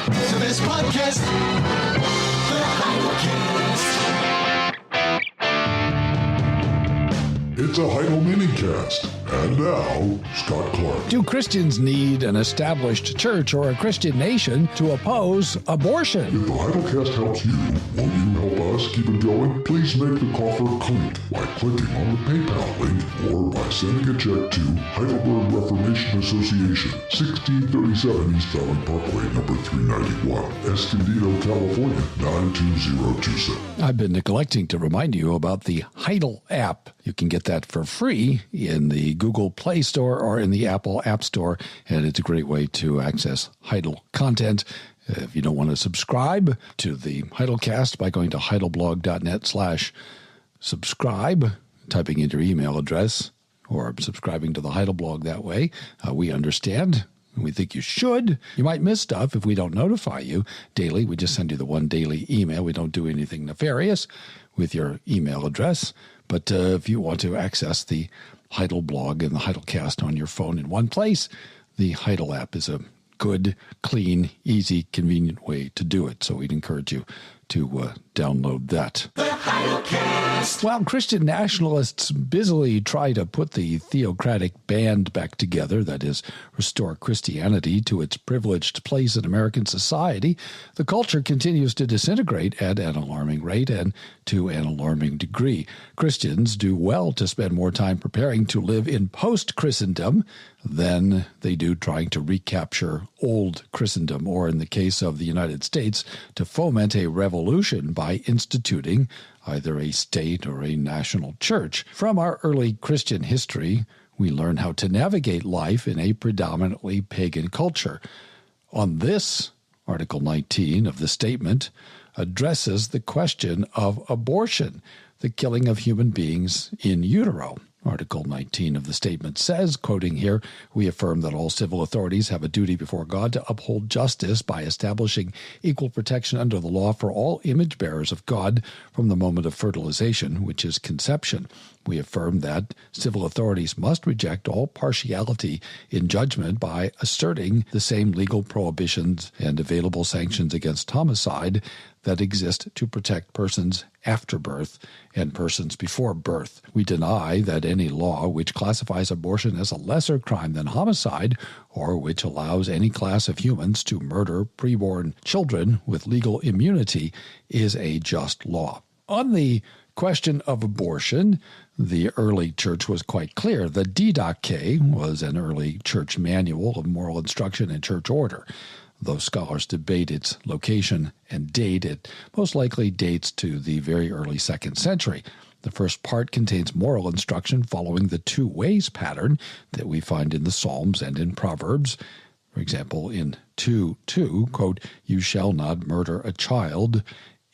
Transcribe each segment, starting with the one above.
to this podcast, the Heidelcast. It's a Heidel Minicast. And now, Scott Clark. Do Christians need an established church or a Christian nation to oppose abortion? If the Heidelcast helps you, won't you help us keep it going? Please make the coffer clink by clicking on the PayPal link or by sending a check to Heidelberg Reformation Association, 1637 East Valley Parkway, number 391, Escondido, California, 92027. I've been neglecting to remind you about the Heidel app. You can get that for free in the Google Play Store or in the Apple App Store, and it's a great way to access Heidel content. If you don't want to subscribe to the Heidelcast by going to heidelblog.net/subscribe, typing in your email address, or subscribing to the Heidelblog that way, we understand. We think you should. You might miss stuff if we don't notify you daily. We just send you the one daily email. We don't do anything nefarious with your email address. But if you want to access the Heidel blog and the Heidelcast on your phone in one place, the Heidel app is a good, clean, easy, convenient way to do it. So we'd encourage you to download that. The Heidelcast. While Christian nationalists busily try to put the theocratic band back together, that is, restore Christianity to its privileged place in American society, the culture continues to disintegrate at an alarming rate and to an alarming degree. Christians do well to spend more time preparing to live in post-Christendom than they do trying to recapture old Christendom, or in the case of the United States, to foment a revolution by instituting either a state or a national church. From our early Christian history, we learn how to navigate life in a predominantly pagan culture. On this, Article 19 of the statement addresses the question of abortion, the killing of human beings in utero. Article 19 of the statement says, quoting here, "We affirm that all civil authorities have a duty before God to uphold justice by establishing equal protection under the law for all image bearers of God from the moment of fertilization, which is conception. We affirm that civil authorities must reject all partiality in judgment by asserting the same legal prohibitions and available sanctions against homicide that exist to protect persons after birth and persons before birth. We deny that any law which classifies abortion as a lesser crime than homicide, or which allows any class of humans to murder preborn children with legal immunity, is a just law." On the question of abortion, the early church was quite clear. The Didache was an early church manual of moral instruction and church order. Though scholars debate its location and date, it most likely dates to the very early 2nd century. The first part contains moral instruction following the two ways pattern that we find in the Psalms and in Proverbs. For example, in 2:2, quote, "You shall not murder a child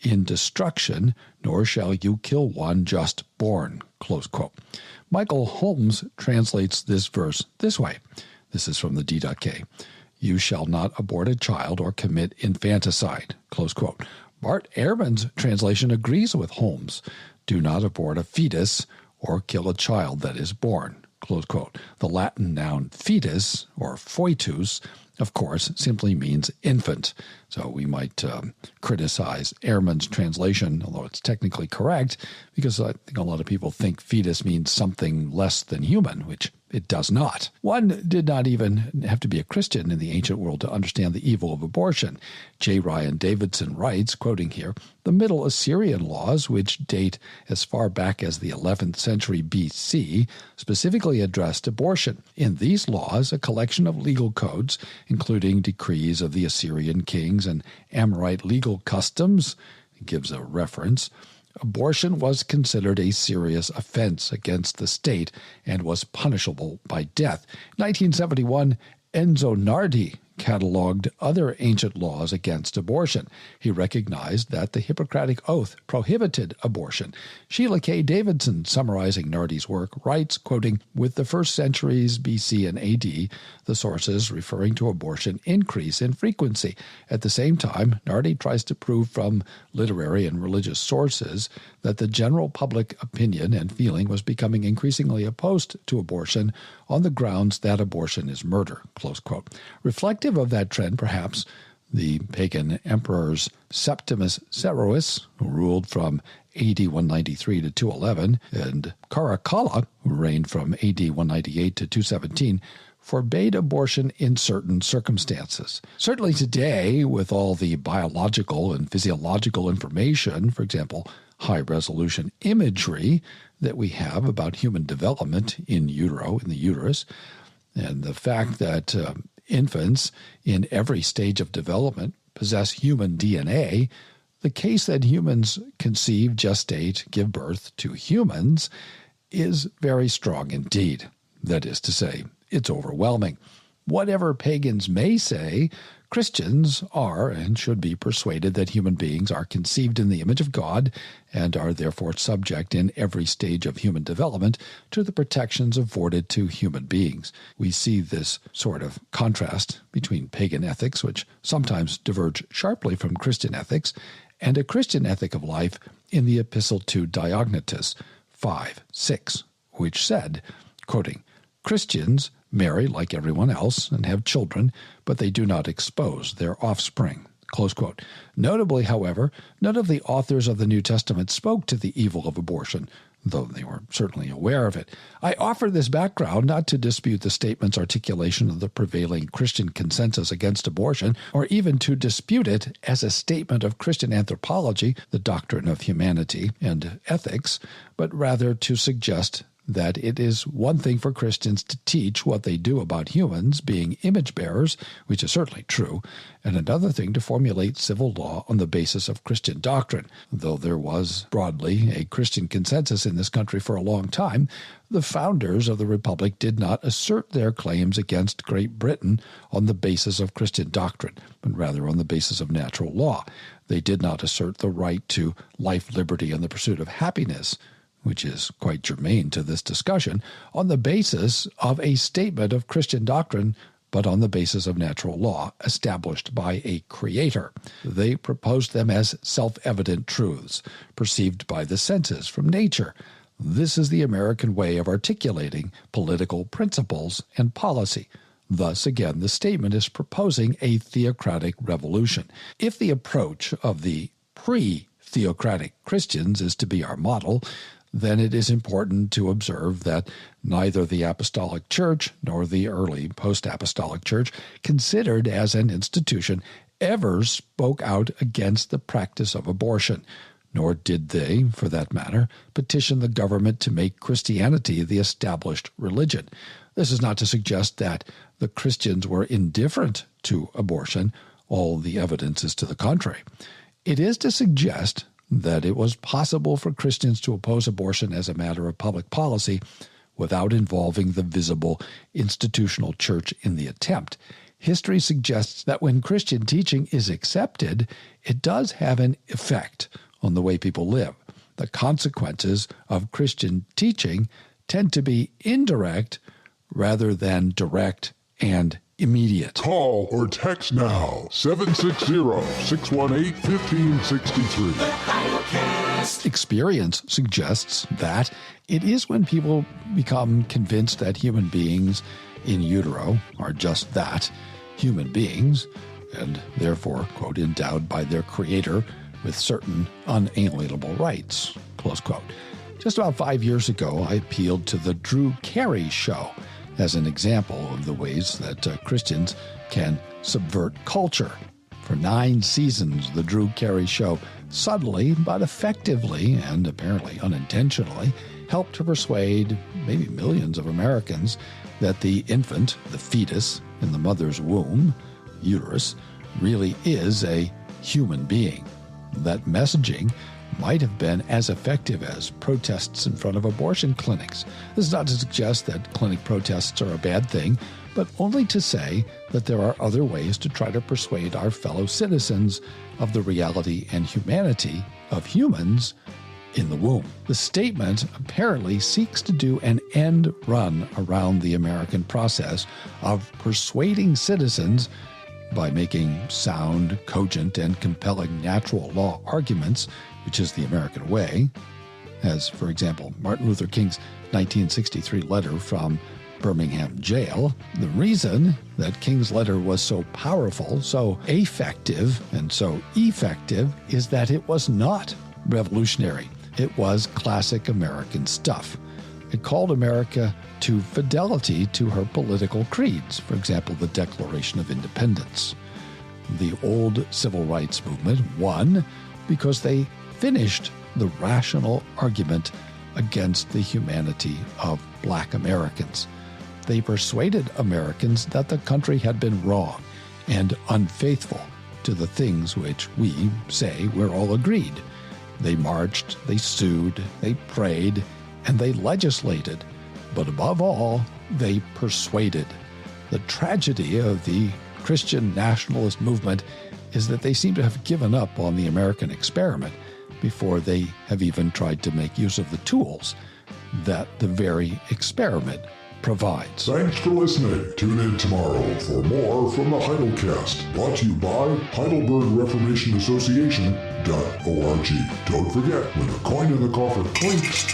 in destruction, nor shall you kill one just born," close quote. Michael Holmes translates this verse this way. This is from the Didache. "You shall not abort a child or commit infanticide," close quote. Bart Ehrman's translation agrees with Holmes. "Do not abort a fetus or kill a child that is born," close quote. The Latin noun fetus, or foetus, of course, simply means infant. So we might criticize Ehrman's translation, although it's technically correct, because I think a lot of people think fetus means something less than human, which it does not. One did not even have to be a Christian in the ancient world to understand the evil of abortion. J. Ryan Davidson writes, quoting here, "The Middle Assyrian laws, which date as far back as the 11th century BC, specifically addressed abortion. In these laws, a collection of legal codes, including decrees of the Assyrian kings and Amorite legal customs," gives a reference, "abortion was considered a serious offense against the state and was punishable by death." 1971, Enzo Nardi cataloged other ancient laws against abortion. He recognized that the Hippocratic Oath prohibited abortion. Sheila K. Davidson, summarizing Nardi's work, writes, quoting, "With the first centuries BC and AD, the sources referring to abortion increase in frequency. At the same time, Nardi tries to prove from literary and religious sources that the general public opinion and feeling was becoming increasingly opposed to abortion on the grounds that abortion is murder," close quote. Reflective of that trend, perhaps, the pagan emperors Septimus Severus, who ruled from AD 193 to 211, and Caracalla, who reigned from AD 198 to 217, forbade abortion in certain circumstances. Certainly today, with all the biological and physiological information, for example, high-resolution imagery that we have about human development in utero, in the uterus, and the fact that infants in every stage of development possess human DNA, the case that humans conceive, gestate, give birth to humans is very strong indeed. That is to say, it's overwhelming. Whatever pagans may say, Christians are and should be persuaded that human beings are conceived in the image of God and are therefore subject in every stage of human development to the protections afforded to human beings. We see this sort of contrast between pagan ethics, which sometimes diverge sharply from Christian ethics, and a Christian ethic of life in the Epistle to Diognetus 5:6, which said, quoting, "Christians marry like everyone else and have children, but they do not expose their offspring." Close quote. Notably, however, none of the authors of the New Testament spoke to the evil of abortion, though they were certainly aware of it. I offer this background not to dispute the statement's articulation of the prevailing Christian consensus against abortion, or even to dispute it as a statement of Christian anthropology, the doctrine of humanity and ethics, but rather to suggest that it is one thing for Christians to teach what they do about humans being image bearers, which is certainly true, and another thing to formulate civil law on the basis of Christian doctrine. Though there was broadly a Christian consensus in this country for a long time, the founders of the Republic did not assert their claims against Great Britain on the basis of Christian doctrine, but rather on the basis of natural law. They did not assert the right to life, liberty, and the pursuit of happiness, which is quite germane to this discussion, on the basis of a statement of Christian doctrine, but on the basis of natural law established by a creator. They proposed them as self-evident truths, perceived by the senses from nature. This is the American way of articulating political principles and policy. Thus, again, the statement is proposing a theocratic revolution. If the approach of the pre-theocratic Christians is to be our model, then it is important to observe that neither the Apostolic Church nor the early post-apostolic Church, considered as an institution, ever spoke out against the practice of abortion, nor did they, for that matter, petition the government to make Christianity the established religion. This is not to suggest that the Christians were indifferent to abortion. All the evidence is to the contrary. It is to suggest that it was possible for Christians to oppose abortion as a matter of public policy without involving the visible institutional church in the attempt. History suggests that when Christian teaching is accepted, it does have an effect on the way people live. The consequences of Christian teaching tend to be indirect rather than direct and immediate. Call or text now, 760-618-1563. Experience suggests that it is when people become convinced that human beings in utero are just that, human beings, and therefore, quote, endowed by their creator with certain unalienable rights, close quote. Just about 5 years ago, I appealed to the Drew Carey Show as an example of the ways that Christians can subvert culture. For 9 seasons, the Drew Carey Show subtly but effectively, and apparently unintentionally, helped to persuade maybe millions of Americans that the infant, the fetus in the mother's womb, uterus, really is a human being. That messaging might have been as effective as protests in front of abortion clinics. This is not to suggest that clinic protests are a bad thing, but only to say that there are other ways to try to persuade our fellow citizens of the reality and humanity of humans in the womb. The statement apparently seeks to do an end run around the American process of persuading citizens by making sound, cogent, and compelling natural law arguments, which is the American way, as, for example, Martin Luther King's 1963 letter from Birmingham jail. The reason that King's letter was so powerful, so effective, and so effective is that it was not revolutionary. It was classic American stuff. It called America to fidelity to her political creeds, for example, the Declaration of Independence. The old civil rights movement won because they finished the rational argument against the humanity of Black Americans. They persuaded Americans that the country had been wrong and unfaithful to the things which we say we're all agreed. They marched, they sued, they prayed, and they legislated. But above all, they persuaded. The tragedy of the Christian nationalist movement is that they seem to have given up on the American experiment before they have even tried to make use of the tools that the very experiment provides. Thanks for listening. Tune in tomorrow for more from the Heidelcast, brought to you by Heidelberg Reformation Association.org. Don't forget, when the coin in the coffer clinks,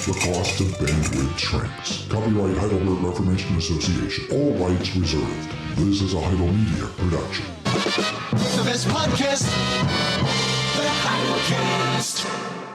the cost of bandwidth shrinks. Copyright Heidelberg Reformation Association. All rights reserved. This is a Heidel Media production. The best podcast, the Heidelcast.